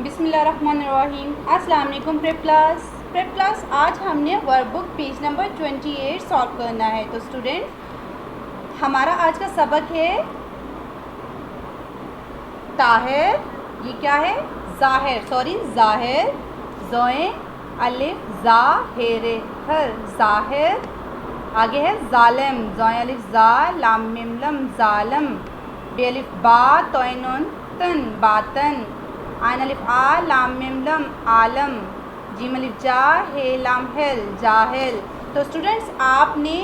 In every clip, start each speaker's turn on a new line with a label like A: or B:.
A: बिस्मिल्लाहिर्रहमानिर्रहीम। अस्सलाम वालेकुम प्रेप क्लास। आज हमने work book page number 28 solve करना है। तो स्टूडेंट, हमारा आज का सबक है ताहिर। ये क्या है? ज़ाहिर, ज़ाहिर, ज़ोए अलिफ ज़ा हेरे हर ज़ाहिर। आगे है ज़ालिम, ज़ोए अलिफ ज़ा लाम मिम लम ज़ालम। बे अलिफ बा तोए नून तन बातन। आइन अलिफ आ लाम मिम लम आलम। जीम अलिफ जा हे लाम हेल जाहिल। तो स्टूडेंट्स, आपने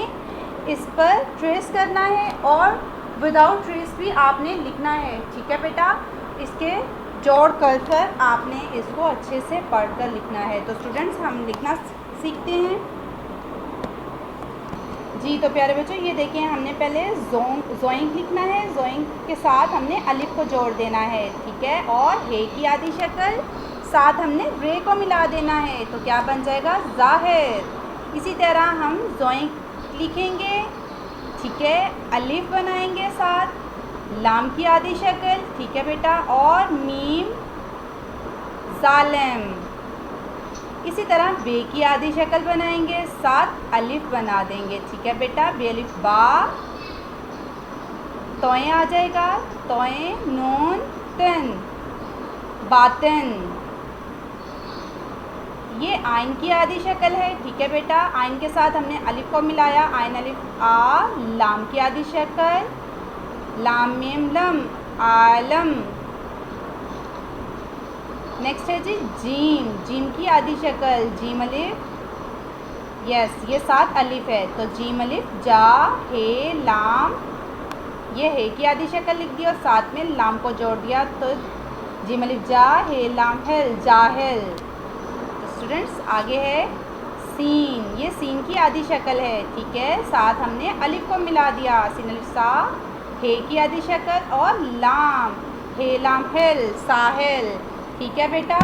A: इस पर ट्रेस करना है और विदाउट ट्रेस भी आपने लिखना है। ठीक है बेटा, इसके जोड़ कर आपने इसको अच्छे से पढ़कर लिखना है। तो स्टूडेंट्स, हम लिखना सीखते हैं जी। तो प्यारे बच्चों, ये देखें, हमने पहले ज़ोइंग लिखना है। ज़ोइंग के साथ हमने अलिफ को जोड़ देना है। ठीक है, और हे की आधी शक्ल साथ हमने रे को मिला देना है। तो क्या बन जाएगा? ज़ाहिर। इसी तरह हम ज़ोइंग लिखेंगे। ठीक है, अलिफ बनाएंगे साथ लाम की आधी शक्ल। ठीक है बेटा, और मीम ज़ालिम। इसी तरह बे की आधी शक्ल बनाएंगे, साथ अलिफ बना देंगे। ठीक है बेटा, बे अलिफ बा तोए आ जाएगा, तोए नून तन बातन। ये आइन की आधी शक्ल है। ठीक है बेटा, आइन के साथ हमने अलिफ को मिलाया, आइन अलिफ आ लाम की आधी शक्ल लाम मिम लम आलम। नेक्स्ट है जी जीम, जीम की आधी शक्ल जीम अलिफ, यस, ये साथ अलिफ है तो जीम अलिफ जा हे लाम। ये हे की आधी शक्ल लिख दी और साथ में लाम को जोड़ दिया, तो जीम अलिफ जा हे लाम हेल जाहिल। तो स्टूडेंट्स, आगे है सीन। ये सीन की आधी शक्ल है। ठीक है, साथ हमने अलिफ को मिला दिया, सीन अलिफ सा हे की आधी शक्ल और लाम हे लाम हेल साहिल। ठीक है बेटा,